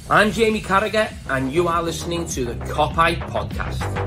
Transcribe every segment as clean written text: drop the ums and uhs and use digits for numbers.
I'm Jamie Carragher, and you are listening to the Copite Podcast.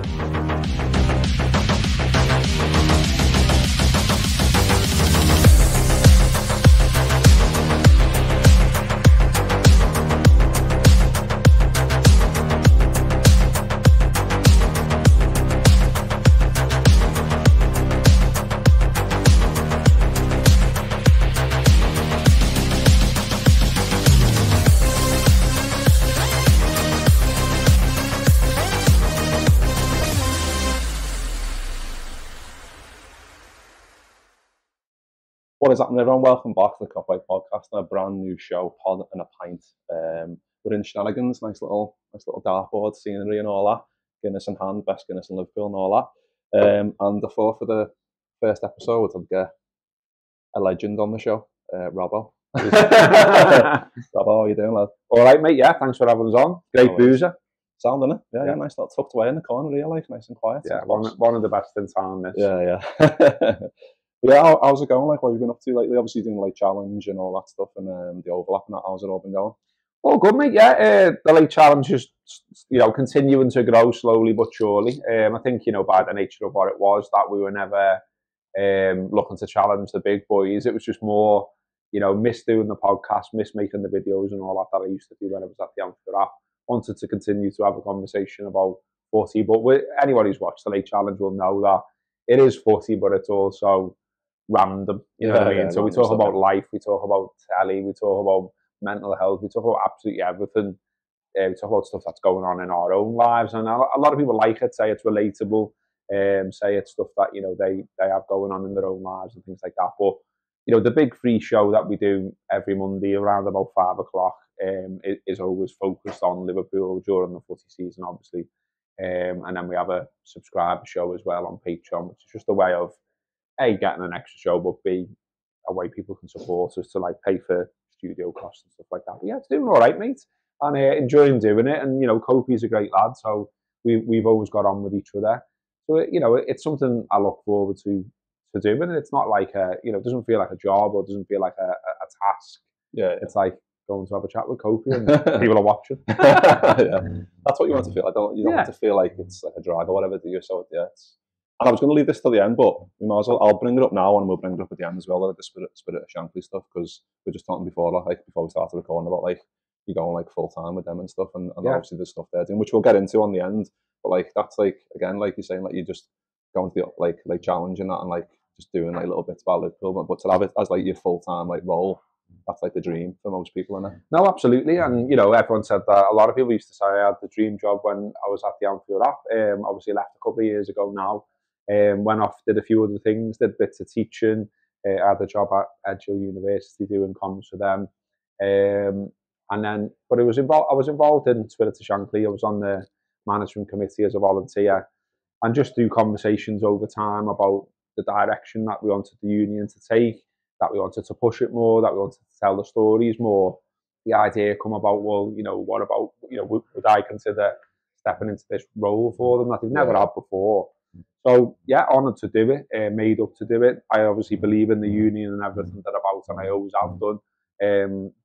What is happening, everyone? Welcome back to the Copite Podcast, a brand new show, Pod and a Pint. We're in Shenanigan's, nice little dartboard scenery and all that. Guinness in hand, best Guinness in Liverpool and all that. And I thought for the first episode, I'd get a legend on the show, Robbo. Robbo, how are you doing, lad? All right, mate. Yeah, thanks for having us on. Great boozer. Sound, innit? Yeah, nice little tucked away in the corner, real life, nice and quiet. Yeah, one of the best in town, this. Yeah. Yeah, how's it going? Like, what have you been up to lately? Obviously doing like challenge and all that stuff, and the overlap and that. How's it all been going? All good, mate. Yeah, the late challenge is, continuing to grow slowly but surely. I think, by the nature of what it was, that we were never looking to challenge the big boys. It was just more, miss doing the podcast, miss making the videos and all that I used to do when I was at the Amphitheatre. Wanted to continue to have a conversation about footy, but anyone who's watched the late challenge will know that it is footy, but it's also random, you know what I mean? So we talk about life, we talk about telly, we talk about mental health, we talk about absolutely everything. We talk about stuff that's going on in our own lives, and a lot of people like it, say it's relatable, say it's stuff that they have going on in their own lives and things like that. But the big free show that we do every Monday around about 5 o'clock is always focused on Liverpool during the footy season, obviously, and then we have a subscriber show as well on Patreon, which is just a way of A, getting an extra show, but B, a way people can support us to like pay for studio costs and stuff like that. But yeah, it's doing all right, mate, and enjoying doing it. And Kopi's a great lad, so we've always got on with each other. So it's something I look forward to doing. It's not like it doesn't feel like a job or doesn't feel like a task. Yeah, it's like going to have a chat with Kopi and people are watching. Yeah. That's what you want to feel. You don't want to feel like it's like a drag or whatever, do you? So yeah, and I was going to leave this till the end, but we might as well. I'll bring it up now, and we'll bring it up at the end as well. Like the spirit of Shankly stuff, because we were just talking before we started recording about like you going like full time with them and stuff, and obviously the stuff they're doing, which we'll get into on the end. But like that's like again, like you're saying, like you just going to the like challenging that and like just doing like little bits about Liverpool, but to have it as like your full time like role. That's like the dream for most people, isn't it? No, absolutely. And, everyone said that. A lot of people used to say I had the dream job when I was at the Amphitheatre. Obviously left a couple of years ago now. Went off, did a few other things, did bits of teaching. I had a job at Edgehill University doing comms for them. But I was involved in Spirit of Shankly. I was on the management committee as a volunteer, and just through conversations over time about the direction that we wanted the union to take, that we wanted to push it more, that we wanted to tell the stories more. The idea come about, well, what about, would I consider stepping into this role for them that they've never had before? So, yeah, honoured to do it, made up to do it. I obviously believe in the union and everything they're about, and I always have done.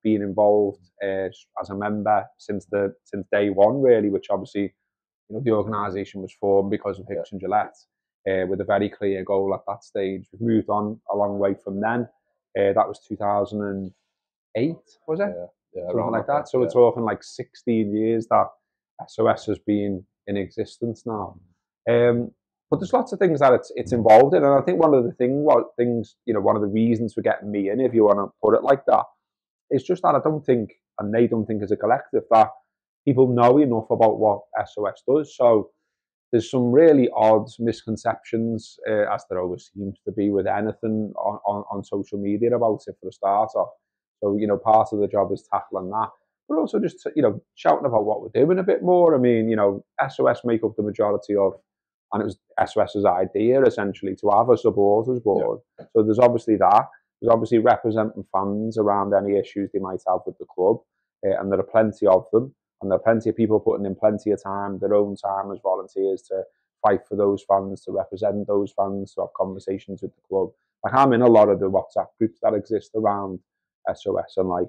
Being involved as a member since day one, really, which obviously, the organisation was formed because of Hicks and Gillette, with a very clear goal at that stage. We've moved on a long way from then. That was 2008, was it? Yeah, something like that. So we're talking like 16 years that SOS has been in existence now. But there's lots of things that it's involved in, and I think one of the one of the reasons for getting me in, if you want to put it like that, is just that I don't think, and they don't think as a collective, that people know enough about what SOS does. So there's some really odd misconceptions, as there always seems to be with anything on social media about it for a start off. So, part of the job is tackling that, but also just, shouting about what we're doing a bit more. I mean, SOS make up the majority of, and it was SOS's idea, essentially, to have a supporters board. Yeah. So there's obviously that. There's obviously representing fans around any issues they might have with the club, and there are plenty of them. And there are plenty of people putting in plenty of time, their own time as volunteers, to fight for those fans, to represent those fans, to have conversations with the club. Like, I'm in a lot of the WhatsApp groups that exist around SOS, and like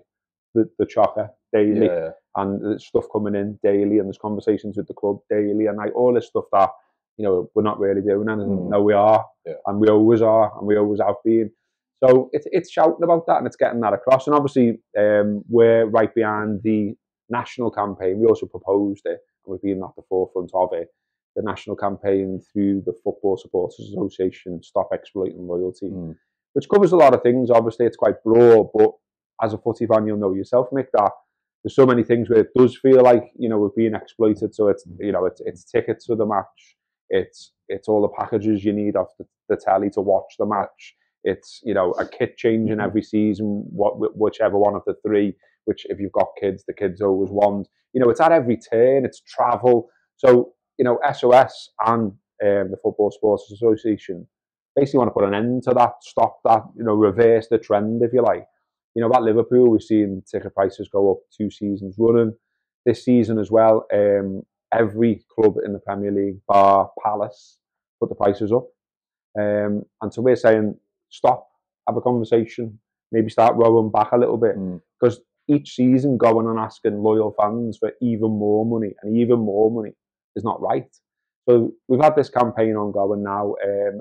the chocker daily, and there's stuff coming in daily, and there's conversations with the club daily, and like all this stuff that, you know, we're not really doing anything. No, we are, and we always are, and we always have been. So it's shouting about that, and it's getting that across. And obviously, we're right behind the national campaign. We also proposed it, and we've been at the forefront of it. The national campaign through the Football Supporters Association, Stop Exploiting Loyalty, which covers a lot of things. Obviously, it's quite broad, but as a footy fan, you'll know yourself, Mick, that there's so many things where it does feel like, you know, we're being exploited. So it's, you know, it's tickets for the match, it's all the packages you need off the telly to watch the match. It's, you know, a kit changing every season, whichever one of the three. Which, if you've got kids, the kids always want. You know, it's at every turn. It's travel. So, you know, SOS and the Football Supporters Association basically want to put an end to that, stop that, you know, reverse the trend, if you like. You know, at Liverpool, we've seen ticket prices go up 2 seasons running. This season as well, every club in the Premier League, bar Palace, put the prices up. And so we're saying, stop, have a conversation, maybe start rowing back a little bit. Because each season going and asking loyal fans for even more money and even more money is not right. So we've had this campaign ongoing now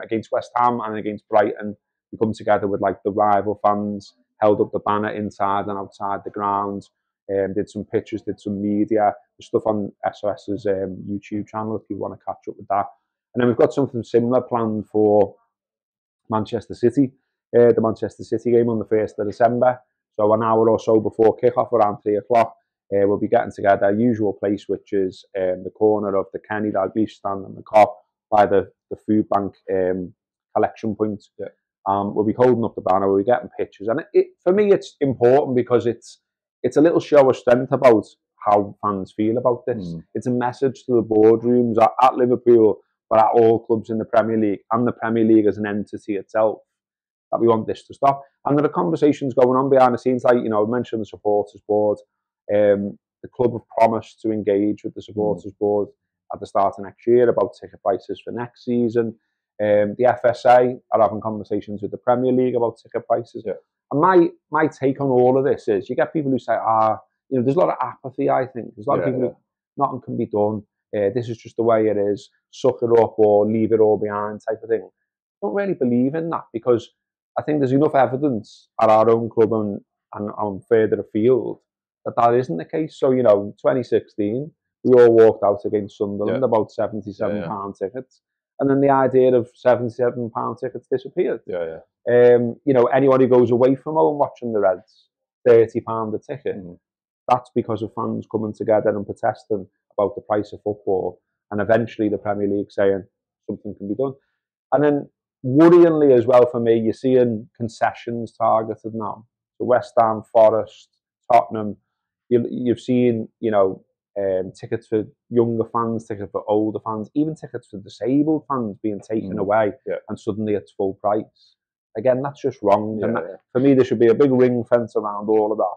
against West Ham and against Brighton. We come together with like the rival fans, held up the banner inside and outside the ground, did some pictures, did some media, stuff on SOS's YouTube channel if you want to catch up with that. And then we've got something similar planned for Manchester City, the Manchester City game on the 1st of December. So an hour or so before kickoff, around 3 o'clock, we'll be getting together, our usual place, which is the corner of the Kenny Dalglish stand and the Cop by the food bank collection point. We'll be holding up the banner, we'll be getting pictures. And for me, it's important because it's a little show of strength about how fans feel about this. It's a message to the boardrooms at Liverpool, but at all clubs in the Premier League, and the Premier League as an entity itself, that we want this to stop. And there are conversations going on behind the scenes, like, you know, I mentioned the supporters board. The club have promised to engage with the supporters board at the start of next year about ticket prices for next season. The FSA are having conversations with the Premier League about ticket prices. And my take on all of this is, you get people who say, you know, there's a lot of apathy, I think. There's a lot of people who, nothing can be done. This is just the way it is. Suck it up or leave it all behind type of thing. I don't really believe in that, because I think there's enough evidence at our own club and further afield that isn't the case. So, you know, 2016, we all walked out against Sunderland about £77 tickets. And then the idea of £77 tickets disappeared. You know, anyone who goes away from home watching the Reds, £30 a ticket. That's because of fans coming together and protesting about the price of football, and eventually the Premier League saying something can be done. And then, worryingly as well for me, you're seeing concessions targeted now. So West Ham, Forest, Tottenham, you've seen, you know, tickets for younger fans, tickets for older fans, even tickets for disabled fans being taken away, and suddenly it's full price. Again, that's just wrong. And for me, there should be a big ring fence around all of that.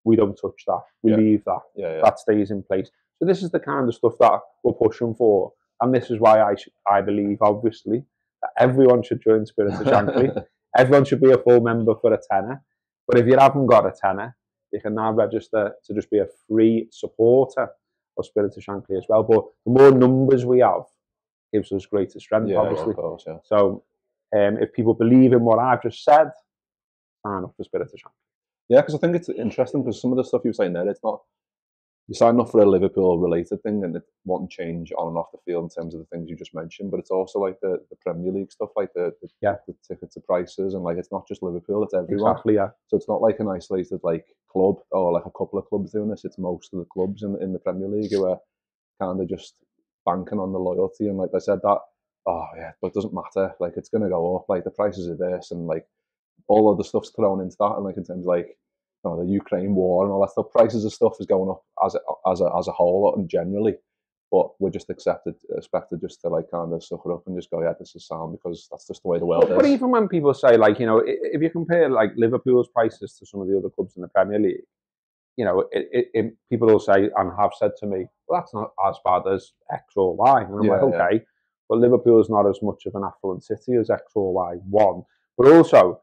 We don't touch that. We leave that. That stays in place. So this is the kind of stuff that we're pushing for. And this is why I believe, obviously, that everyone should join Spirit of Shankly. Everyone should be a full member for a tenner. But if you haven't got a tenner, you can now register to just be a free supporter of Spirit of Shankly as well. But the more numbers we have, gives us greater strength, obviously. Of course, So if people believe in what I've just said, sign up for Spirit of Shankly. Yeah, because I think it's interesting, because some of the stuff you were saying there, it's not, you're signing up for a Liverpool-related thing and it won't change on and off the field in terms of the things you just mentioned, but it's also like the Premier League stuff, like the tickets to prices, and like it's not just Liverpool, it's everyone. Exactly, yeah. So it's not like an isolated like club or like a couple of clubs doing this, it's most of the clubs in the Premier League who are kind of just banking on the loyalty, and like I said, that, but it doesn't matter, like it's going to go up, like the prices are this, and like all of the stuff's thrown into that, and like in terms of like, you know, the Ukraine war and all that stuff, prices of stuff is going up as a whole and generally, but we're just expected just to like kind of suck it up and just go, yeah, this is sound, because that's just the way the world is. But even when people say, like, you know, if you compare like Liverpool's prices to some of the other clubs in the Premier League, you know, people will say and have said to me, well, that's not as bad as X or Y, and I'm like, okay, but Liverpool's not as much of an affluent city as X or Y, one, but also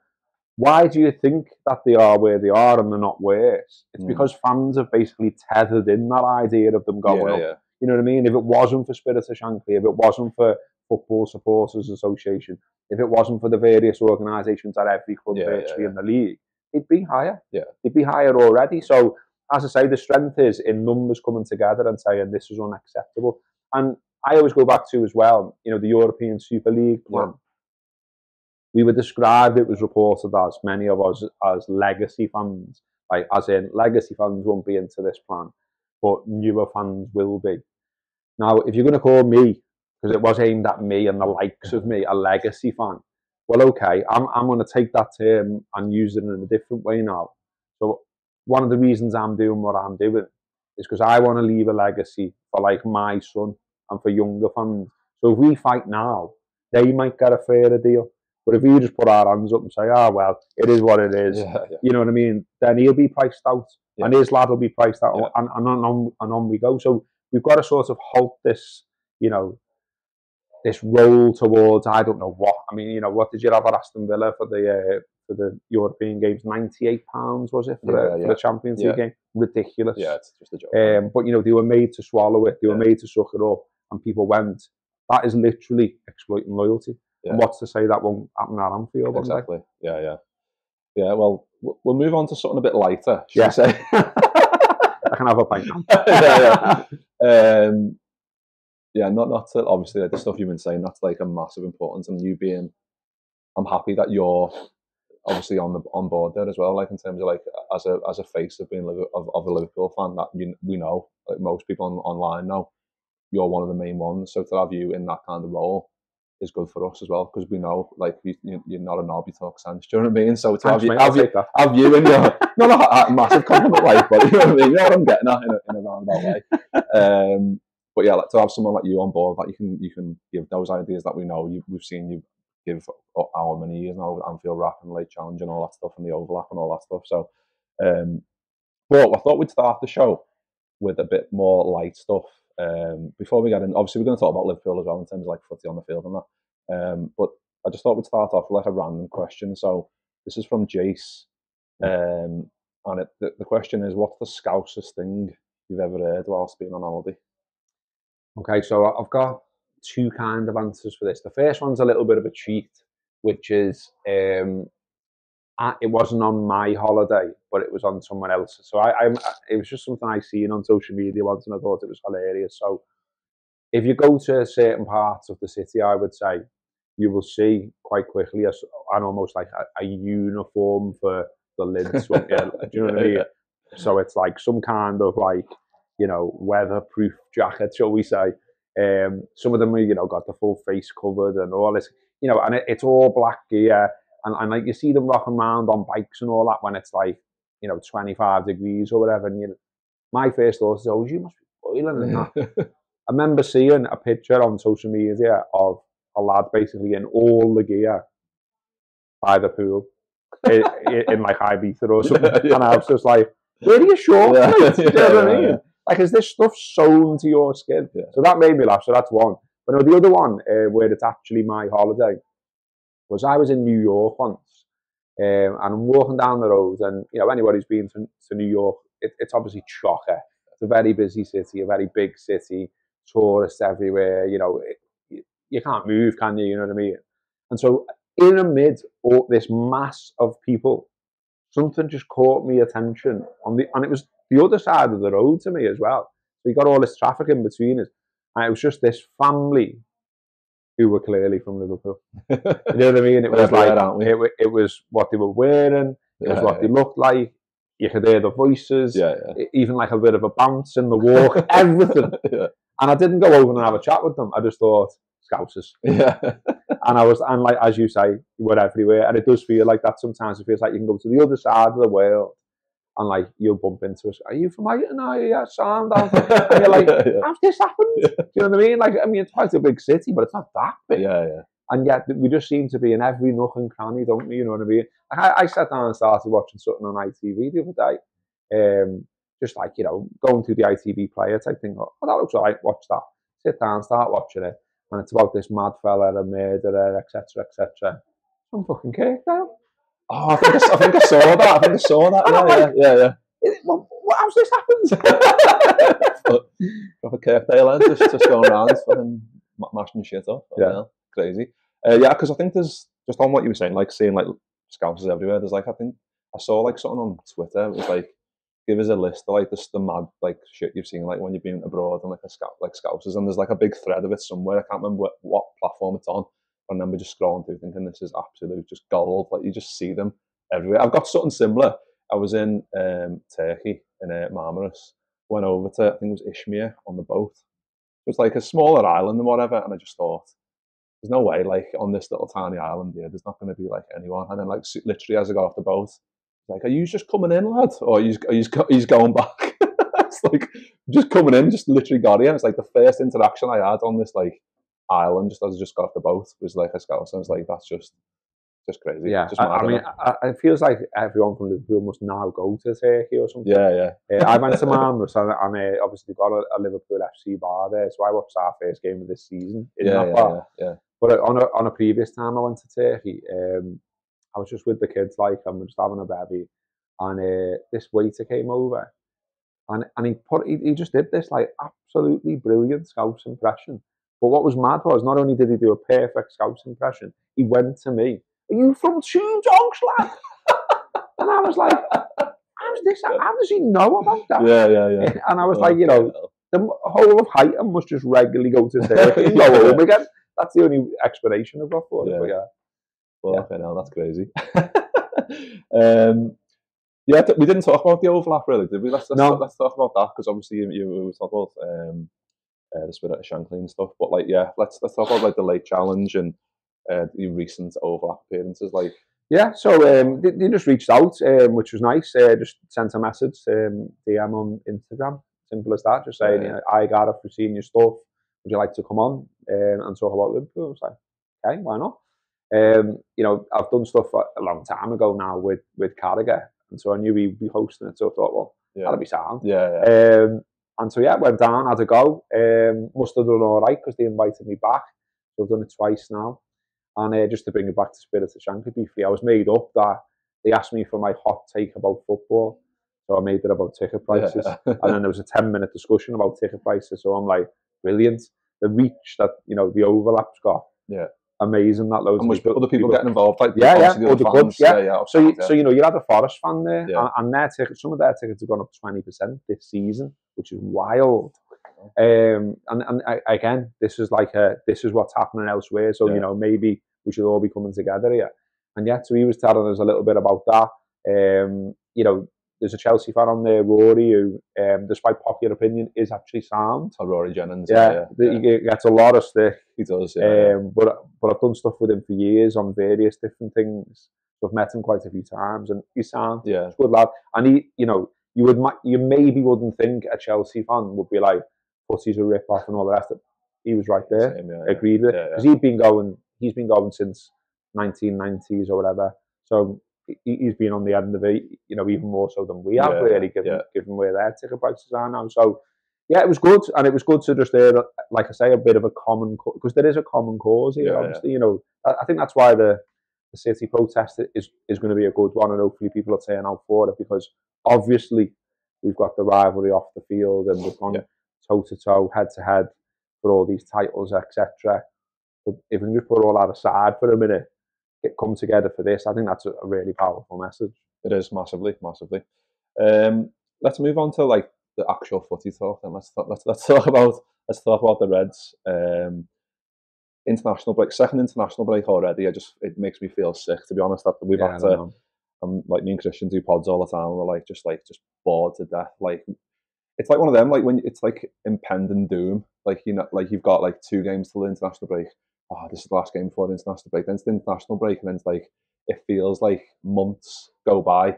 why do you think that they are where they are and they're not worse? It's because fans have basically tethered in that idea of them going up. Yeah. You know what I mean? If it wasn't for Spirit of Shankly, if it wasn't for Football Supporters Association, if it wasn't for the various organisations at every club virtually in the league, it'd be higher. Yeah. It'd be higher already. So, as I say, the strength is in numbers coming together and saying this is unacceptable. And I always go back to as well, you know, the European Super League plan. We were described, it was reported as, many of us, as legacy fans. Like, as in, legacy fans won't be into this plan, but newer fans will be. Now, if you're going to call me, because it was aimed at me and the likes of me, a legacy fan, well, okay, I'm going to take that term and use it in a different way now. So one of the reasons I'm doing what I'm doing is because I want to leave a legacy for, like, my son and for younger fans. So if we fight now, they might get a fairer deal. But if we just put our hands up and say, well, it is what it is, you know what I mean, then he'll be priced out and his lad will be priced out and on we go. So we've got to sort of halt this, you know, this roll towards, I don't know what. I mean, you know, what did you have at Aston Villa for the European games? £98 was it for the Champions League game? Ridiculous. Yeah, it's just a joke. But you know, they were made to swallow it. They were made to suck it up, and people went. That is literally exploiting loyalty. Yeah. And what's to say that won't happen at Anfield? Exactly. Yeah. Well, we'll move on to something a bit lighter. Should we say? I can have a pint. Not to, obviously, the stuff you've been saying, that's like a massive importance, and you being, I'm happy that you're obviously on board there as well, like in terms of like as a face of being of a Liverpool fan, that we know, like most people online know, you're one of the main ones. So to have you in that kind of role is good for us as well, because we know, like, you're not a knob, you talk sense. Do you know what I mean? So to have you in your not a massive compliment, like, but you know what I mean. You know what I'm getting at in a roundabout way. But yeah, like, to have someone like you on board, that you can give those ideas that we know we've seen you give how many years now, Anfield Wrap and Late Challenge and all that stuff, and the overlap and all that stuff. So, but I thought we'd start the show with a bit more light stuff. Before we get in, obviously we're going to talk about Liverpool as well in terms of like footy on the field and that. But I just thought we'd start off with like a random question. So this is from Jace, and the question is, what's the Scousest thing you've ever heard whilst being on holiday? Okay, so I've got two kind of answers for this. The first one's a little bit of a cheat, which is it wasn't on my holiday, but it was on someone else's. So it was just something I seen on social media once, and I thought it was hilarious. So if you go to certain parts of the city, I would say, you will see quite quickly an almost like a uniform for the lids. Do you know what I mean? So it's like some kind of like, you know, weatherproof jacket, shall we say. Some of them are, you know, got the full face covered and all this, you know, and it's all black gear. And like you see them rocking around on bikes and all that when it's like, you know, 25 degrees or whatever. And my first thought is, oh, you must be boiling in that. I remember seeing a picture on social media of a lad basically in all the gear by the pool in like Ibiza or something. And I was just like, where are you shorts? Do you know what I mean? Like, is this stuff sewn to your skin? Yeah. So that made me laugh. So that's one. But no, the other one, where it's actually my holiday, was I was in New York once, and I'm walking down the road, and you know, anybody who's been to New York, it's obviously chocker. It's a very busy city, a very big city, tourists everywhere. You know, you can't move, can you? You know what I mean? And so, in amid all this mass of people, something just caught me attention and it was the other side of the road to me as well. So you got all this traffic in between us, and it was just this family who were clearly from Liverpool. You know what I mean? It was like it was what they were wearing, it was what they looked like. You could hear the voices, even like a bit of a bounce in the walk, everything. And I didn't go over and have a chat with them. I just thought, Scousers. And like, as you say, we're everywhere. And it does feel like that sometimes. It feels like you can go to the other side of the world and like you'll bump into us. Are you from Brighton? Oh, yeah, sound. And you're like, how's this happened? Do you know what I mean? Like, I mean, it's quite a big city, but it's not that big. And yet we just seem to be in every nook and cranny, don't we? You know what I mean? Like, I sat down and started watching something on ITV the other day. Just like, you know, going through the ITV player type thing. Oh, that looks all right. Watch that. Sit down, start watching it. And it's about this mad fella, a murderer, etc., etc. Some fucking cake down. Oh, I think I saw that. I think I saw that. Yeah. How's this happened? Proper Kirkdale end, just going around fucking mashing shit up. Yeah, crazy. Yeah, because I think there's just on what you were saying, like seeing like Scousers everywhere. There's like I think I saw like something on Twitter. It was like give us a list of like the mad like shit you've seen like when you've been abroad and like Scousers, and there's like a big thread of it somewhere. I can't remember what platform it's on. I remember just scrolling through thinking this is absolute just gold. Like you just see them everywhere. I've got something similar. I was in Turkey in Marmaris. Went over to I think it was Izmir on the boat. It was like a smaller island and whatever, and I just thought, there's no way like on this little tiny island here, there's not going to be like anyone. And then like literally as I got off the boat, like, are you just coming in, lad, or are you going back? It's like just coming in, just literally got here. It's like the first interaction I had on this like island, just as I just got off the boat, was like a Scouse. I was like, that's just crazy. Yeah, just I mean, it feels like everyone from Liverpool must now go to Turkey or something. Yeah. I went to Marmaris and obviously got a Liverpool FC bar there, so I watched our first game of this season in that bar. Yeah. But on a previous time I went to Turkey, I was just with the kids, like, and we're just having a bevy, and this waiter came over, and he just did this like absolutely brilliant Scouse impression. But what was mad was not only did he do a perfect Scouse impression, he went to me, "Are you from Two Dogs, lad?" And I was like, how does he know about that? Yeah. And I was like, the whole of Highton must just regularly go to Turkey and go home again. That's the only explanation I've got for it. But okay, now that's crazy. We didn't talk about the overlap really, did we? Let's talk about that, because obviously you talked about the spirit of Shankly and stuff. But like, let's talk about like the late challenge and the recent overlap appearances. Like, so they just reached out, which was nice. Just sent a message, DM on Instagram, simple as that. Just saying, "I Gareth, we've seen your stuff. Would you like to come on and talk about Liverpool?" I was like, okay, why not? I've done stuff a long time ago now with Carragher, and so I knew he'd be hosting it. So I thought, well, that'll be sound. And so went down, had a go. Must have done all right because they invited me back. So I've done it twice now. And just to bring it back to Spirit of Shankly briefly, I was made up that they asked me for my hot take about football. So I made it about ticket prices. And then there was a 10-minute discussion about ticket prices. So I'm like, brilliant. The reach that, the overlap's got. Yeah. Amazing. That loads of other people getting involved. Like the clubs. So you had a Forest fan there, and their tickets, some of their tickets have gone up 20% this season, which is wild. And again, this is what's happening elsewhere. So maybe we should all be coming together here. And so he was telling us a little bit about that. There's a Chelsea fan on there, Rory, who, despite popular opinion, is actually sound. Rory Jennings. He gets a lot of stick. He does. But I've done stuff with him for years on various different things. So I've met him quite a few times, and he's sound. Yeah, he's a good lad. And he, you maybe wouldn't think a Chelsea fan would be like, "Pussy's a rip off" and all the rest of it. He was right there. Agreed with it, because he's been going since 1990s or whatever. So he's been on the end of it, even more so than we have, really, given where their ticket prices are now. So, it was good, and it was good to just hear, like I say, a bit of a common, because there is a common cause here, obviously. I think that's why the city protest is going to be a good one, and hopefully people are turning out for it, because obviously we've got the rivalry off the field, and we've gone toe-to-toe, head-to-head for all these titles, etc. But if we can just put all that aside for a minute, come together for this, I think that's a really powerful message. It is massively. Let's move on to like the actual footy talk, and let's talk about the Reds. International break, second international break already. It makes me feel sick, to be honest. That we've had to, like me and Christian do pods all the time. We're just bored to death. Like, it's like one of them. Like when it's like impending doom. Like like you've got like 2 games till the international break. Oh, this is the last game before the international break. Then it's the international break, and then it's like it feels like months go by.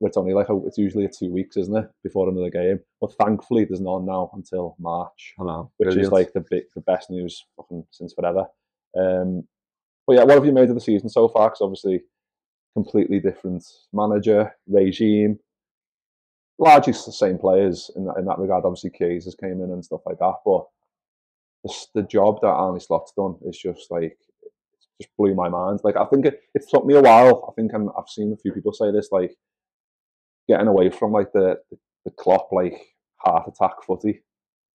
It's only like it's usually 2 weeks, isn't it, before another game? But thankfully, there's none now until March, which is like the best news since forever. But what have you made of the season so far? Because obviously, completely different manager regime, largely the same players in that regard. Obviously, Keys has came in and stuff like that, but the job that Arne Slot's done is just just blew my mind. Like, I think it took me a while. I think I've seen a few people say this, like, getting away from like the Klopp like heart attack footy.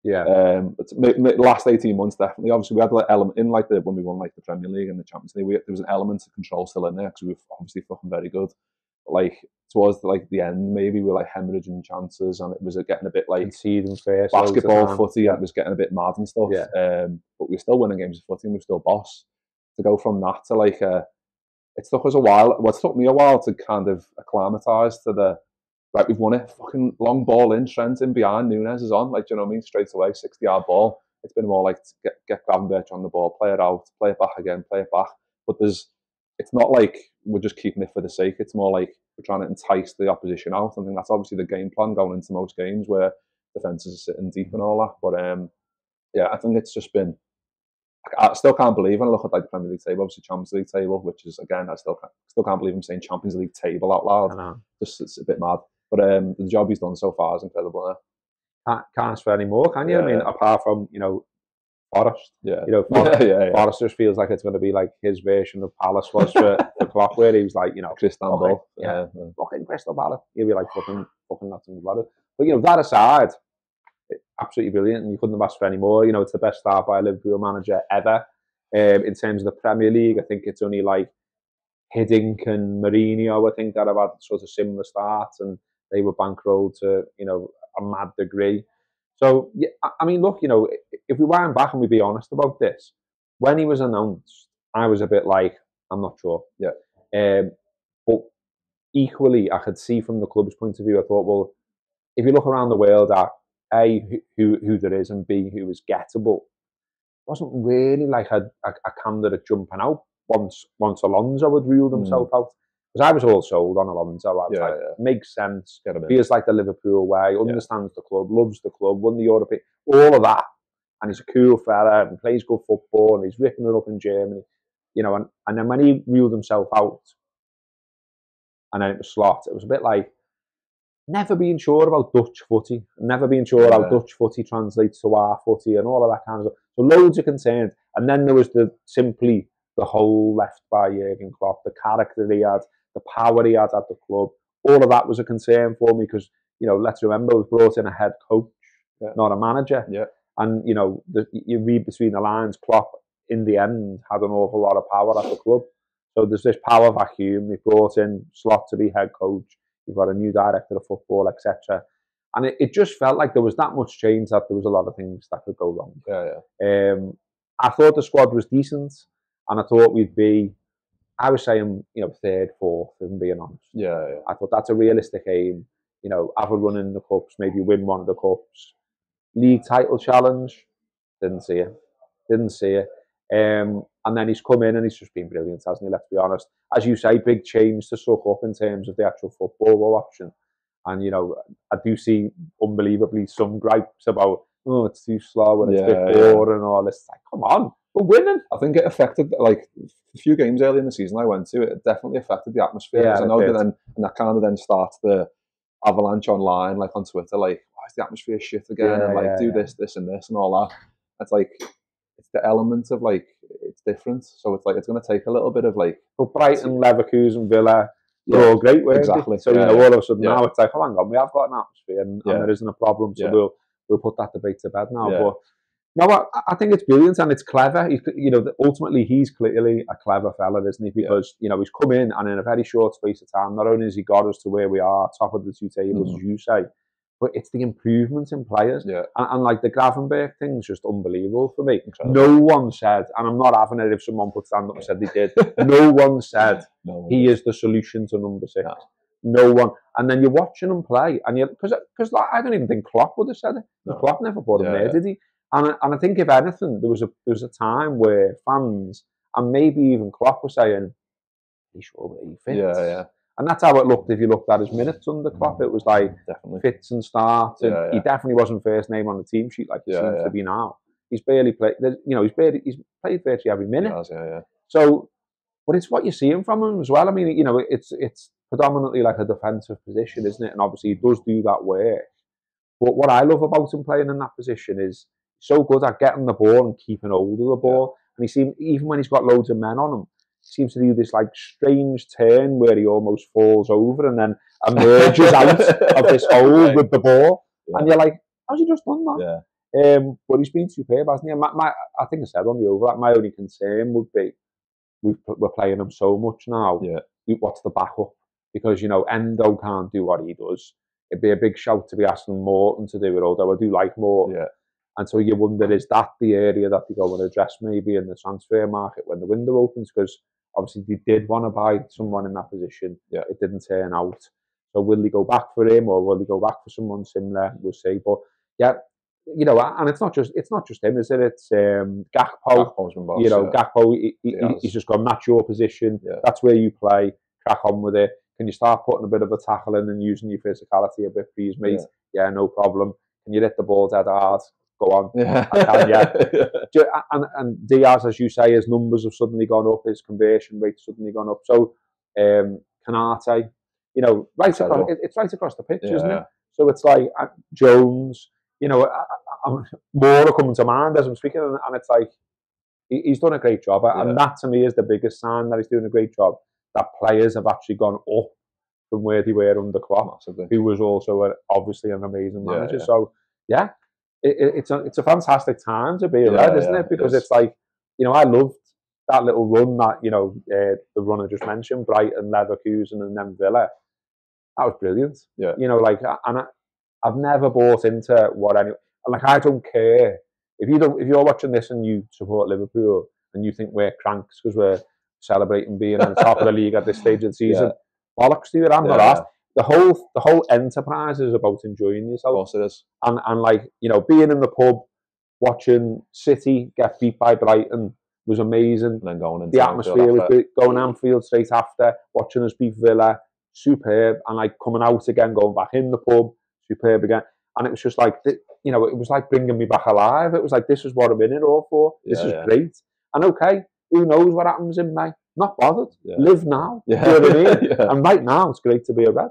Yeah. Last 18 months definitely. Obviously, we had like element in like when we won like the Premier League and the Champions League. There was an element of control still in there because we were obviously fucking very good. But like towards the end, maybe we were like hemorrhaging chances, and it was getting a bit like basketball footy. Yeah. It was getting a bit mad and stuff. Yeah. But we were still winning games of footy, and we were still boss. To go from that to like it took us a while. Well, it took me a while to kind of acclimatise to the. Right, we've won it. Fucking long ball in, Trent in behind, Nunes is on. Like, do you know what I mean? Straight away, 60-yard ball. It's been more like get Gravenberch on the ball, play it out, play it back again, play it back. But it's not like we're just keeping it for the sake. It's more like we're trying to entice the opposition out. I think that's obviously the game plan going into most games where defences are sitting deep and all that. But yeah, I think it's just been. I still can't believe when I look at like the Premier League table, obviously Champions League table, which is again I still can't believe I'm saying Champions League table out loud. Just it's a bit mad. But the job he's done so far is incredible. Can't ask for any more, can you? Yeah. I mean, apart from Forest. Yeah. Forest just feels like it's going to be like his version of Palace was for Klopp, where he was like, Crystal fucking Crystal Palace. He'll be like fucking nothing about it. But that aside, absolutely brilliant, and you couldn't have asked for any more. It's the best start by a Liverpool manager ever. In terms of the Premier League, I think it's only like Hiddink and Mourinho, I think, that have had sort of similar starts, and they were bankrolled to, a mad degree. So, yeah, I mean, look, if we wind back and we be honest about this, when he was announced, I was a bit like, I'm not sure. Yeah. But equally, I could see from the club's point of view, I thought, well, if you look around the world at A, who there is, and B, who is gettable, it wasn't really like a candidate jumping out once Alonso had ruled himself out. Because I was all sold on Alonso. I was like, makes sense, feels like the Liverpool way, understands the club, loves the club, won the European, all of that. And he's a cool fella and plays good football and he's ripping it up in Germany. And then when he ruled himself out and then it was Slot, it was a bit like, never being sure about Dutch footy, never being sure how Dutch footy translates to our footy and all of that kind of stuff. So loads of concerns. And then there was the hole left by Jurgen Klopp, the character he had, the power he had at the club. All of that was a concern for me because, let's remember, we've brought in a head coach, not a manager. Yeah. And, you read between the lines, Klopp, in the end, had an awful lot of power at the club. So there's this power vacuum. They brought in Slot to be head coach. You've got a new director of football, etc. And it just felt like there was that much change that there was a lot of things that could go wrong. Yeah. I thought the squad was decent, and I thought we'd be, I was saying, third, fourth, if I'm being honest. Yeah. I thought that's a realistic aim. Have a run in the cups, maybe win one of the cups. League title challenge, didn't see it. And then he's come in and he's just been brilliant, hasn't he? Let's be honest. As you say, big change to suck up in terms of the actual football we're watching. And, I do see unbelievably some gripes about, it's too slow and it's a bit boring and all this. It's like, come on, we're winning. I think it affected, like, a few games early in the season I went to, it definitely affected the atmosphere. Yeah, I know that kind of then starts the avalanche online, like on Twitter, like, why is the atmosphere shit again? And like, this and this and all that. It's like, it's the element of like, it's different. So it's like, it's going to take a little bit of like... But Brighton, Leverkusen, Villa, they're all great, weren't exactly. So, all of a sudden now it's like, oh, hang on, we have got an atmosphere and there isn't a problem. So we'll put that debate to bed now. But no, I think it's brilliant and it's clever. Ultimately, he's clearly a clever fella, isn't he? Because, he's come in and in a very short space of time, not only has he got us to where we are, top of the two tables, as you say, but it's the improvements in players. Yeah. And like the Gravenberch thing's just unbelievable for me. Incredible. No one said, and I'm not having it if someone put stand up and said they did, no one said he is the solution to number 6. No one. And then you're watching him play, and because like, I don't even think Klopp would have said it. No. Klopp never put him there, did he? And I think if anything, there was a time where fans and maybe even Klopp were saying, he's sure where he fits. Yeah. And that's how it looked if you looked at his minutes under Klopp. It was like fits and starts. And he definitely wasn't first name on the team sheet like he seems to be now. He's barely played. He's played virtually every minute. He has, So, but it's what you're seeing from him as well. I mean, it's predominantly like a defensive position, isn't it? And obviously he does do that work. But what I love about him playing in that position is so good at getting the ball and keeping hold of the ball. And he seems, even when he's got loads of men on him, seems to do this like strange turn where he almost falls over and then emerges out of this hole with the ball, and you're like, how's he just done that? But he's been superb, hasn't he? I think I said on the overlap, my only concern would be we're playing him so much now. What's the backup? Because, you know, Endo can't do what he does. It'd be a big shout to be asking Morton to do it, although I do like Morton. And so you wonder, is that the area that they go and address maybe in the transfer market when the window opens? Because obviously they did want to buy someone in that position. It didn't turn out. So will they go back for him, or will they go back for someone similar? We'll see. But yeah, you know, and it's not just him, is it? It's Gakpo. You know, Gakpo. He's just gone. That's your position. That's where you play. Crack on with it. Can you start putting a bit of a tackle in and using your physicality a bit, please, mate? Yeah, no problem. Can you hit the ball dead hard? Go on. And Diaz, as you say, his numbers have suddenly gone up. His conversion rate's suddenly gone up. So, Canate, you know, it's right across the pitch, isn't it? So it's like Jones, you know, more are coming to mind as I'm speaking, and it's like he's done a great job. And that to me is the biggest sign that he's doing a great job. That players have actually gone up from where they were under Klopp, who was also obviously an amazing manager. So yeah, it's a fantastic time to be a Red, isn't it? Because it's like, you know, I loved that little run that, you know, the run I just mentioned, Brighton, Leverkusen, and then Villa. That was brilliant. You know, like, and I've never bought into what any, like, I don't care if you're watching this and you support Liverpool and you think we're cranks because we're celebrating being on the top of the league at this stage of the season. Bollocks to it, I'm not asked. The whole enterprise is about enjoying yourself. Of course it is. And like, you know, being in the pub, watching City get beat by Brighton was amazing. And then going into the atmosphere was great. Going Anfield straight after, watching us beat Villa, superb. And like coming out again, going back in the pub, superb again. And it was just like, you know, it was like bringing me back alive. It was like, this is what I'm in it all for. This is great. And okay, who knows what happens in May? Not bothered. Live now. Do you know what I mean? And right now, it's great to be a Red.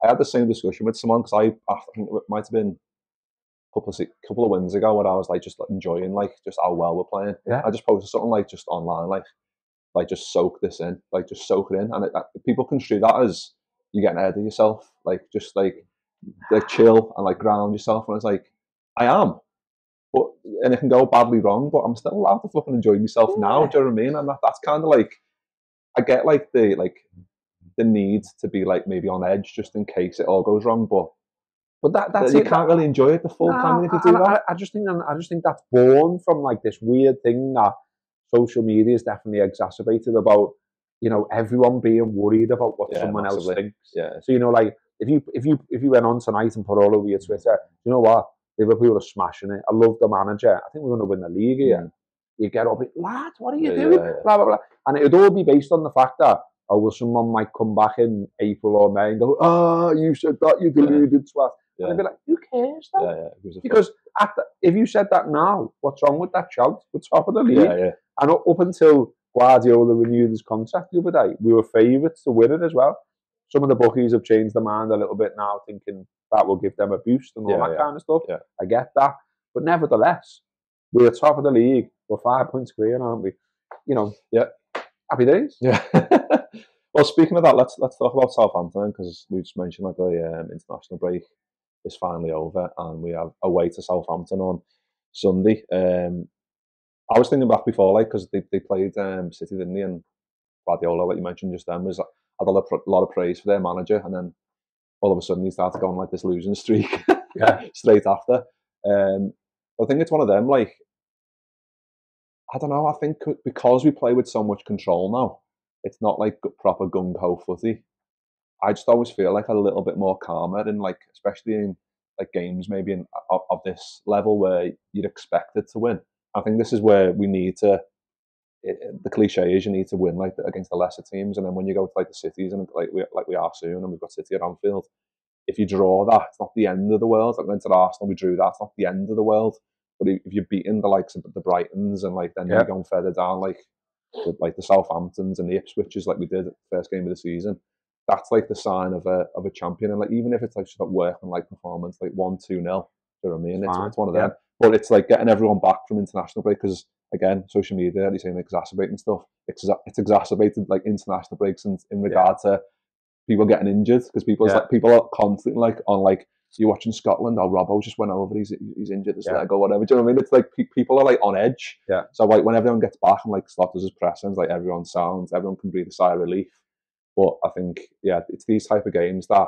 I had the same discussion with someone because I think it might have been a couple of wins ago when I was like just enjoying like just how well we're playing. I just posted something like just online, like just soak this in, like just soak it in, and people construe that as you're getting ahead of yourself, like just like chill and like ground yourself. And it's like, I am. But, and it can go badly wrong, but I'm still allowed to fucking enjoy myself now. Do you know what I mean? And that's kind of like, I get like the need to be like maybe on edge just in case it all goes wrong. But that's you can't really enjoy it the full time if you do that. I just think that's born from like this weird thing that social media is definitely exacerbated about, you know, everyone being worried about what someone else thinks. So you know, like if you went on tonight and put all over your Twitter, you know what? Liverpool are smashing it. I love the manager. I think we're going to win the league here. You get up, lads, what are you doing? Blah, blah, blah. And it would all be based on the fact that, oh, well, someone might come back in April or May and go, oh, you said that, you deluded twat. And I'd be like, who cares then? Because if you said that now, what's wrong with that shout? We're top of the league. And up until Guardiola renewed his contract the other day, we were favourites to win it as well. Some of the bookies have changed their mind a little bit now, thinking that will give them a boost and all that kind of stuff. I get that. But nevertheless, we're top of the league. We're 5 points clear, aren't we? You know, happy days. Well, speaking of that, let's talk about Southampton, because we just mentioned like the international break is finally over and we have away to Southampton on Sunday. I was thinking back before, like, because they played City, didn't they? And Guardiola, like you mentioned just then, had a lot of praise for their manager, and then all of a sudden he started going like this losing streak straight after. I think it's one of them, like, I don't know, I think because we play with so much control now, it's not like proper gung-ho footy. I just always feel like a little bit more calmer, and like, especially in like games maybe of this level where you'd expect it to win. I think this is where we need to, the cliche is you need to win like against the lesser teams, and then when you go to like the cities and like we are soon, and we've got City at Anfield, if you draw that, it's not the end of the world. Like, went to Arsenal, we drew that, it's not the end of the world. But if you're beating the likes of the Brightons and like then you're going further down like the Southamptons and the Ipswiches like we did at the first game of the season, that's like the sign of a champion. And like even if it's like just not working like performance, like 1-2-0, you know what I mean? It's one of them. But it's like getting everyone back from international break, because again, social media, they're saying exacerbating stuff. It's exacerbated like international breaks in regard to people getting injured, because people are constantly like on like, you're watching Scotland, oh, Robbo just went over, he's injured, his leg or whatever. Do you know what I mean? It's like people are like on edge. Yeah. So like when everyone gets back and like Slot does his pressings, like everyone can breathe a sigh of relief. But I think it's these type of games that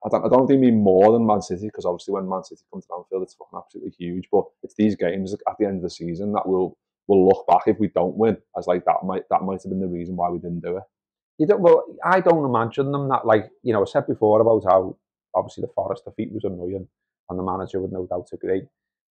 I don't think mean more than Man City, because obviously when Man City comes to Anfield, it's fucking absolutely huge. But it's these games at the end of the season that we'll look back, if we don't win, as like that might have been the reason why we didn't do it. Well, I don't imagine them that, like, you know, I said before about how obviously the Forest defeat was annoying, and the manager would no doubt agree.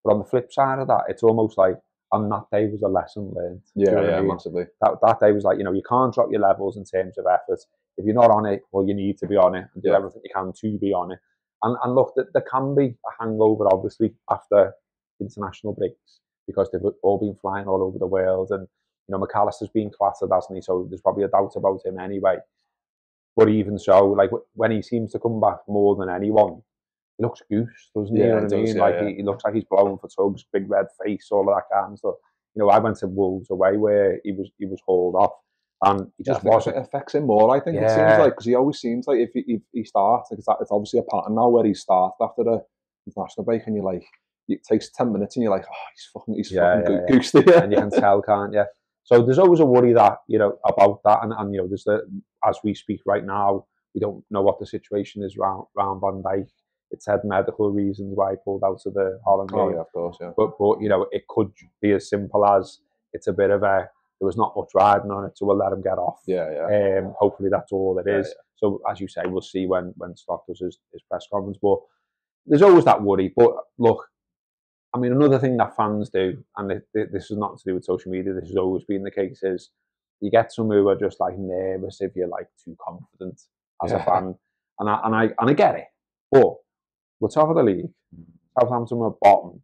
But on the flip side of that, it's almost like on that day was a lesson learned. Yeah, massively. That day was like, you know, you can't drop your levels in terms of effort. If you're not on it, well, you need to be on it and do everything you can to be on it. And look, there can be a hangover, obviously, after international breaks, because they've all been flying all over the world. And, you know, McAllister's been clattered, hasn't he? So there's probably a doubt about him anyway. But even so, like, when he seems to come back more than anyone, he looks goose, doesn't he? You know what I mean? Like, he looks like he's blowing for tugs, big red face, all of that kind of stuff. You know, I went to Wolves away where he was hauled off. And he just wasn't. It affects him more, I think. It seems like, because he always seems like if he starts, it's obviously a pattern now where he starts after the international break, and you're like, it takes 10 minutes and you're like, oh, he's fucking goose there. And you can tell, can't you? So there's always a worry that, you know, about that. And you know, there's as we speak right now, we don't know what the situation is around Van Dijk. It said medical reasons why he pulled out of the Holland game. Oh, yeah, of course, yeah. But you know, it could be as simple as it's a bit of a, there was not much riding on it, so we'll let him get off. Hopefully that's all it is. So as you say, we'll see when Scott does his press conference. But there's always that worry. But look, I mean, another thing that fans do, and this is not to do with social media, this has always been the case, is you get some who are just like nervous if you're like too confident as a fan. And I get it. But we're top of the league. Southampton are bottom.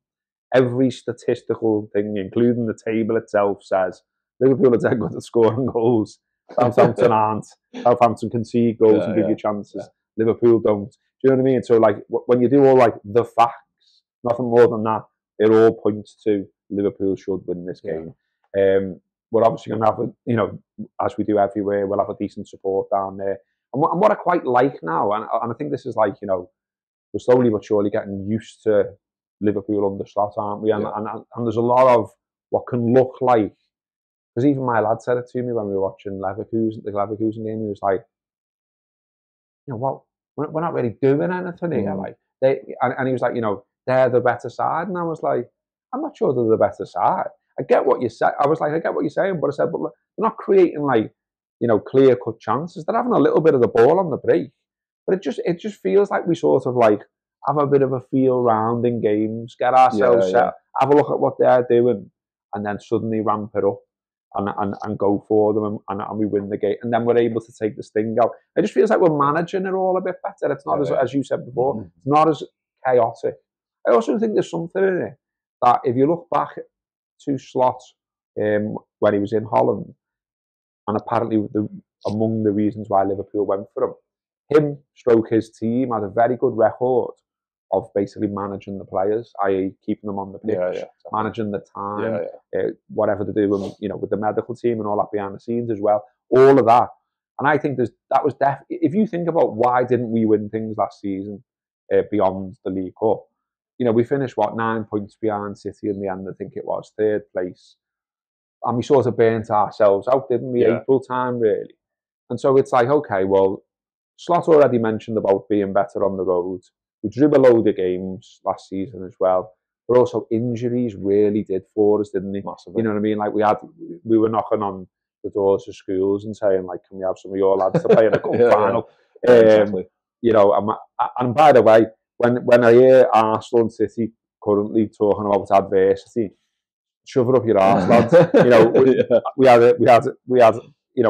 Every statistical thing, including the table itself, says Liverpool are dead good at scoring goals. Southampton aren't. Southampton concede goals and give you chances. Liverpool don't. Do you know what I mean? So like when you do all like the facts, nothing more than that, it all points to Liverpool should win this game. We're obviously going to have, you know, as we do everywhere, we'll have a decent support down there. And what I quite like now, and I think this is like, you know, we're slowly but surely getting used to Liverpool under Slot, aren't we? And there's a lot of what can look like, because even my lad said it to me when we were watching the Leverkusen game. He was like, you know, well, we're not really doing anything here. Like and he was like, you know, they're the better side. And I was like, I'm not sure they're the better side. I get what you say. I was like, I get what you're saying, but I said, but they're not creating like, you know, clear-cut chances. They're having a little bit of the ball on the break. But it just feels like we sort of like have a bit of a feel round in games, get ourselves set, have a look at what they're doing, and then suddenly ramp it up and go for them, and we win the game, and then we're able to take the sting out. It just feels like we're managing it all a bit better. It's not as you said before, it's not as chaotic. I also think there's something in it that if you look back to Slot when he was in Holland, and apparently among the reasons why Liverpool went for him stroke his team had a very good record of basically managing the players, i.e. keeping them on the pitch, managing the time, whatever to do with, you know, with the medical team and all that behind the scenes as well, all of that. And I think that was if you think about why didn't we win things last season beyond the League Cup, you know, we finished 9 points behind City in the end, I think it was, 3rd place. And we sort of burnt ourselves out, didn't we? April time, really. And so it's like, okay, well, Slot already mentioned about being better on the road. We drew a load of games last season as well. But also injuries really did for us, didn't they? Massively. You know what I mean? Like we were knocking on the doors of schools and saying, like, can we have some of your lads to play in a cup final? Exactly. You know, and by the way, when I hear Arsenal and City currently talking about adversity, shove it up your arse, lads. You know,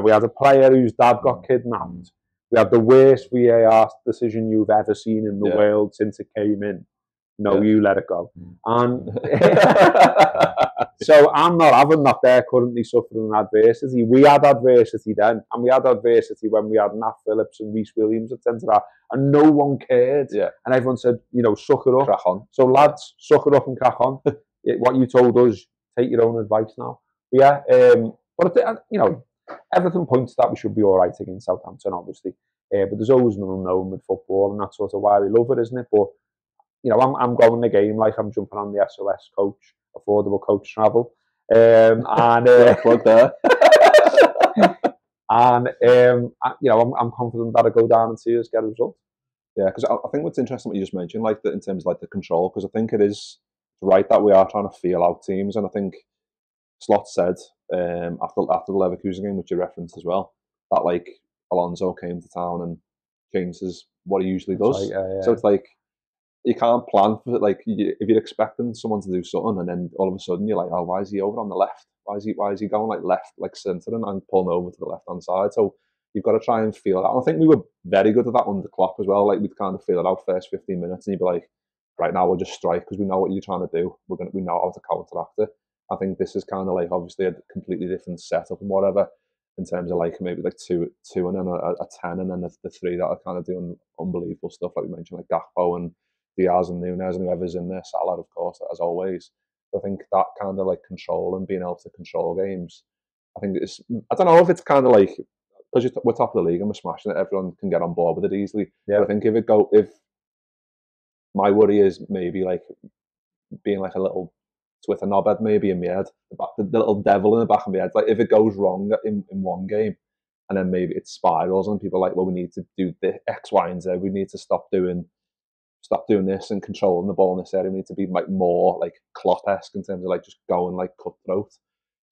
we had a player whose dad got kidnapped. We had the worst VAR decision you've ever seen in the world since it came in. No, you let it go. And so I'm not having that they're currently suffering adversity. We had adversity then, and we had adversity when we had Nat Phillips and Reece Williams at centre half, and no one cared. And everyone said, you know, suck it up. Crack on. So lads, suck it up and crack on. What you told us take your own advice now. But yeah, but you know, everything points that we should be all right against Southampton, obviously. But there's always an unknown with football, and that's sort of why we love it, isn't it? But you know, I'm going the game like I'm jumping on the SOS coach, affordable coach travel, and plug there. And you know, I'm confident that I'll go down and see us get a result. Yeah, because I think what's interesting what you just mentioned, like in terms of like the control, because I think it is right that we are trying to feel out teams, and I think Slot said after the Leverkusen game, which you referenced as well, that like Alonso came to town and changes what he usually does. Right, so it's like you can't plan for it. Like if you're expecting someone to do something, and then all of a sudden you're like, oh, why is he over on the left? Why is he going like left, like centering and pulling over to the left hand side? So you've got to try and feel that. And I think we were very good at that under Klopp as well. Like we'd kind of feel it out first 15 minutes, and you'd be like, right now we'll just strike because we know what you're trying to do. We know how to counteract it. I think this is kind of like obviously a completely different setup and whatever in terms of like maybe like two and then a 10 and then the three that are kind of doing unbelievable stuff like we mentioned, like Gakpo and Diaz and Nunes and whoever's in there, Salah of course as always. I think that kind of like control and being able to control games, I think it's, I don't know if it's kind of like, because we're top of the league and we're smashing it, everyone can get on board with it easily. Yeah. But I think if my worry is maybe like being like a little Twitter knobhead maybe in my head, the little devil in the back of my head, like if it goes wrong in one game and then maybe it spirals and people are like, well, we need to do the X, Y, and Z, we need to stop doing this and controlling the ball in this area. We need to be like more like Klopp-esque in terms of like just going like cutthroat.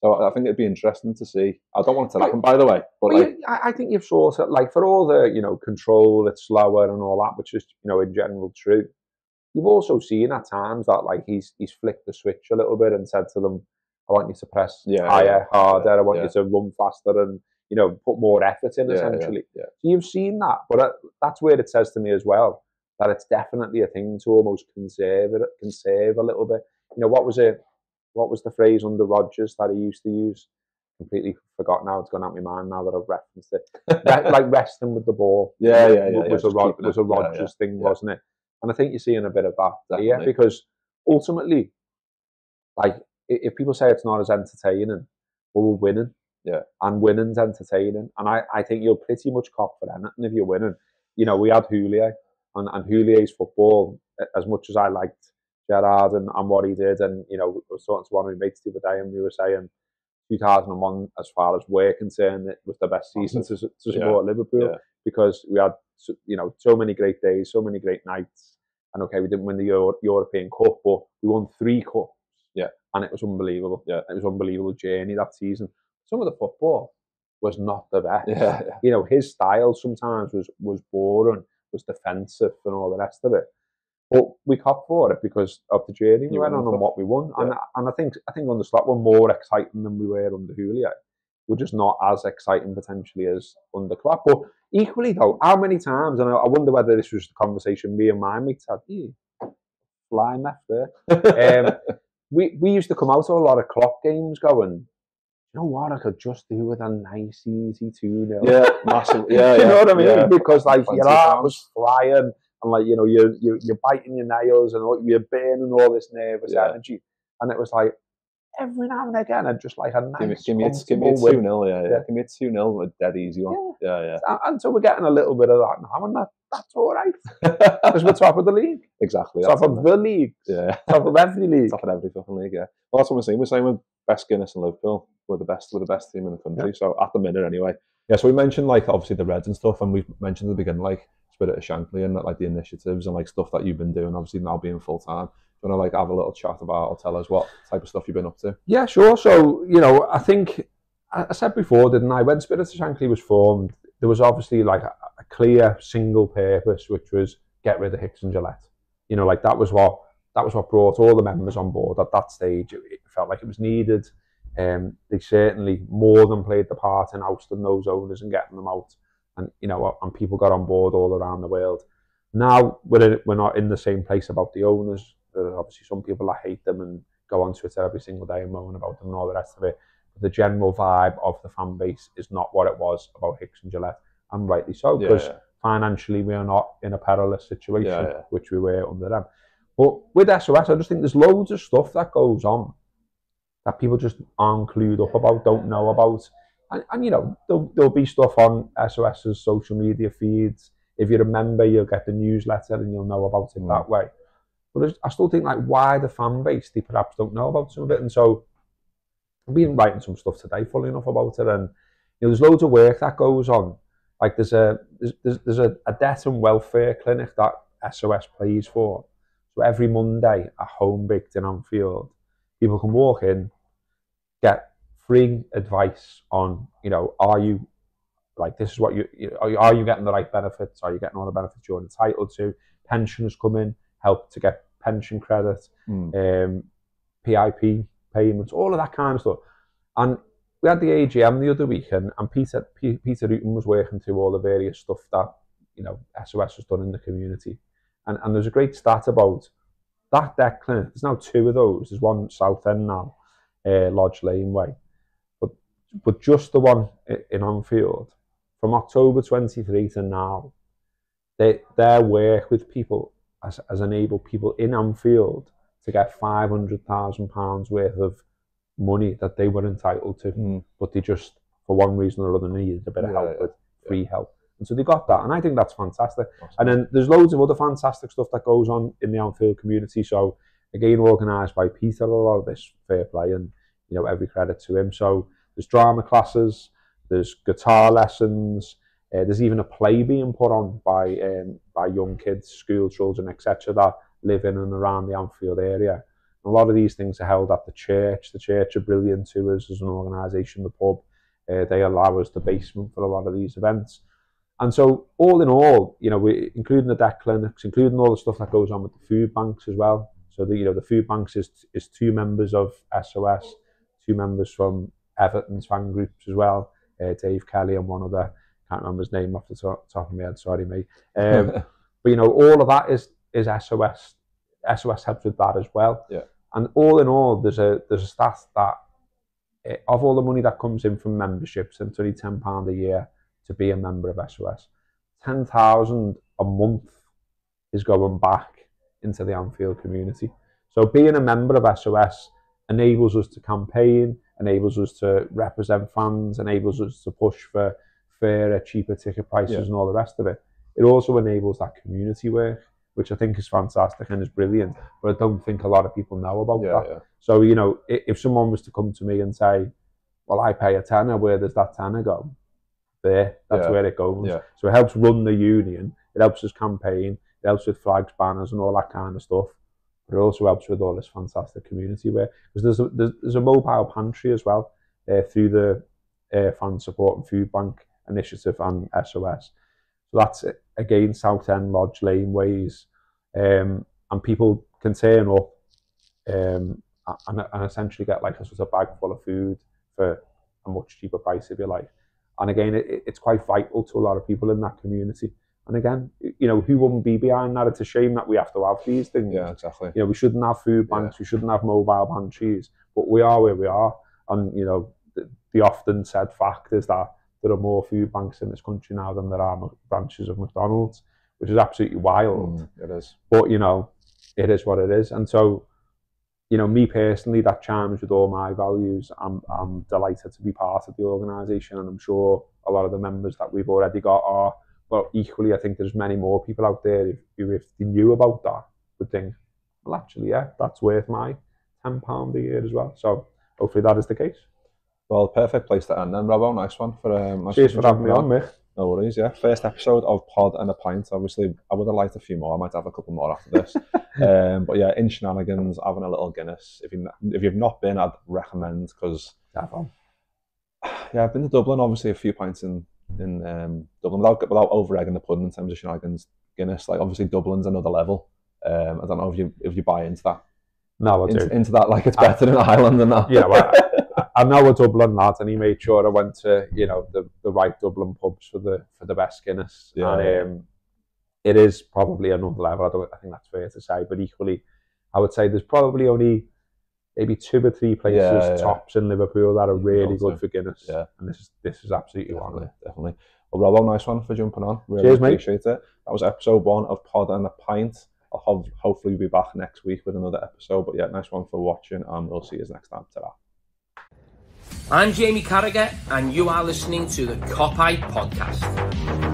So I think it'd be interesting to see. I don't want it to happen, by the way. But well, like, I think you've sort of like for all the control, it's slower and all that, which is in general true. You've also seen at times that like he's flicked the switch a little bit and said to them, "I want you to press higher, harder. I want you to run faster and put more effort in." Essentially, So you've seen that, but that's where it says to me as well that it's definitely a thing to almost conserve a little bit. What was the phrase under Rodgers that he used to use? Completely forgot now. It's gone out of my mind now that I've referenced it. Like resting with the ball. Was a Rodgers thing, wasn't it? And I think you're seeing a bit of that here because ultimately, like if people say it's not as entertaining, well, we're winning. Yeah. And winning's entertaining. And I think you're pretty much cop for anything if you're winning. We had Houllier and Houlier's football, as much as I liked Gerrard and what he did, and I was talking to one of my mates the other day and we were saying 2001, as far as we're concerned, it was the best season to support Liverpool because we had so many great days, so many great nights. And okay, we didn't win the European Cup, but we won 3 cups. Yeah. And it was unbelievable. Yeah. It was an unbelievable journey that season. Some of the football was not the best. Yeah. His style sometimes was boring, was defensive and all the rest of it. But we copped for it because of the journey we went on and what we won. Yeah. And I think under Slot we're more exciting than we were under Houllier. We're just not as exciting potentially as under Klopp. But equally though, how many times, and I wonder whether this was the conversation me and my mates had, flying left there. We used to come out of a lot of Klopp games going, you know what, I could just do with a nice, easy 2-0. Yeah, massive. Yeah, you know what I mean? Yeah. Because like your heart was flying and like, you're biting your nails and you're burning all this nervous energy. And it was like, every now and again, I'd just like a nice, give me a 2-0, Give me a 2-0 with dead easy one. Yeah. And so we're getting a little bit of that now, and that's all right. Because we're top of the league. Exactly. Top of the league. Yeah. Top of every league. Top of every fucking league, yeah. Well, that's what we're saying. We're saying we're best Guinness and Liverpool. We're the best team in the country. Yeah. So at the minute, anyway. Yeah. So we mentioned like obviously the Reds and stuff, and we mentioned at the beginning like Spirit of Shankly and like the initiatives and like stuff that you've been doing. Obviously now being full time. Do you want to like have a little chat about or tell us what type of stuff you've been up to? Yeah, sure. So I think I said before, didn't I? When Spirit of Shankly was formed, there was obviously like a clear single purpose, which was get rid of Hicks and Gillette. Like that was what brought all the members on board at that stage. It felt like it was needed. They certainly more than played the part in ousting those owners and getting them out. And and people got on board all around the world. Now we're not in the same place about the owners. There are obviously some people that hate them and go on Twitter every single day and moan about them and all the rest of it. But the general vibe of the fan base is not what it was about Hicks and Gillette, and rightly so, because financially we are not in a perilous situation, which we were under them. But with SOS, I just think there's loads of stuff that goes on that people just aren't clued up about, don't know about. And you know, there'll be stuff on SOS's social media feeds. If you're a member, you'll get the newsletter and you'll know about it that way. But I still think, like, why the fan base, they perhaps don't know about some of it. And so I've been writing some stuff today, funnily enough, about it. And you know, there's loads of work that goes on. Like there's a debt and welfare clinic that SOS plays for. So every Monday at Home Baked in Anfield, people can walk in, get free advice on, you know, are you, like, this is what are you getting the right benefits? Are you getting all the benefits you're entitled to? Pensioners come in, help to get pension credit, PIP payments, all of that kind of stuff. And we had the AGM the other week, and Peter Rutten was working through all the various stuff that, you know, SOS has done in the community. And there's a great stat about that debt clinic. There's now 2 of those. There's one South End now, Lodge Lane Way. But just the one in Anfield, from October 23 to now, their work with people has enabled people in Anfield to get £500,000 worth of money that they were entitled to, but they just, for one reason or other, needed a bit of help with free help. And so they got that, and I think that's fantastic. Awesome. And then there's loads of other fantastic stuff that goes on in the Anfield community. So again, organised by Peter, a lot of this, fair play, and you know, every credit to him. So there's drama classes, there's guitar lessons, there's even a play being put on by young kids, school children, etc., that live in and around the Anfield area. And a lot of these things are held at the church. The church are brilliant to us as an organisation. The pub, they allow us the basement for a lot of these events. And so, all in all, you know, we including the debt clinics, including all the stuff that goes on with the food banks as well. So the food banks is 2 members of SOS, 2 members from Everton's fan groups as well. Dave Kelly and one other, can't remember his name off the top of my head. Sorry, mate. But you know, all of that is SOS. SOS helps with that as well. Yeah. And all in all, there's a stat that of all the money that comes in from memberships, and it's only £10 a year to be a member of SOS, 10,000 a month is going back into the Anfield community. So being a member of SOS enables us to campaign, enables us to represent fans, enables us to push for fairer, cheaper ticket prices and all the rest of it. It also enables that community work, which I think is fantastic and is brilliant, but I don't think a lot of people know about that. Yeah. So, you know, if someone was to come to me and say, well, I pay a tenner, where does that tenner go? There, that's where it goes. Yeah. So it helps run the union, it helps us campaign, it helps with flags, banners and all that kind of stuff. But it also helps with all this fantastic community work. Because there's a mobile pantry as well through the Fan Support and Food Bank Initiative and SOS. So that's, again, South End, Lodge Lane ways. And people can turn up and essentially get like a sort of bag full of food for a much cheaper price, if you like. And again, it's quite vital to a lot of people in that community. And again, you know, who wouldn't be behind that? It's a shame that we have to have these things. Yeah, exactly. You know, we shouldn't have food banks, we shouldn't have mobile pantries, but we are where we are. And, you know, the often said fact is that there are more food banks in this country now than there are branches of McDonald's, which is absolutely wild. It is. But, you know, it is what it is. And so, you know, me personally, that chimes with all my values. I'm delighted to be part of the organisation, and I'm sure a lot of the members that we've already got are. But equally, I think there's many more people out there who, if they knew about that, would think, well, actually, yeah, that's worth my £10 a year as well. So hopefully that is the case. Well, perfect place to end then, Robbo. Nice one. Cheers for having me on, Mick. No worries, yeah. First episode of Pod and a Pint. Obviously, I would have liked a few more. I might have a couple more after this. But yeah, in Shenanigans, having a little Guinness. If you've not been, I'd recommend, because I've been to Dublin, obviously a few pints in Dublin without over-egging the pudding in terms of Shenanigans Guinness. Like, obviously Dublin's another level. I don't know if you buy into that. No, I do. Into that, like, it's better than Ireland and that. Yeah, well, I know a Dublin lad, and he made sure I went to, you know, the right Dublin pubs for the best Guinness. Yeah. And it is probably another level. I think that's fair to say. But equally, I would say there's probably only maybe 2 or 3 places tops in Liverpool that are really good for Guinness. Yeah. And this is absolutely one. Definitely. Well, Robbo, nice one for jumping on. Really Cheers, appreciate it. That was episode 1 of Pod and a Pint. I'll hopefully be back next week with another episode. But yeah, nice one for watching, and we'll see you next time. Ta-ra. I'm Jamie Carragher, and you are listening to the Copite Podcast.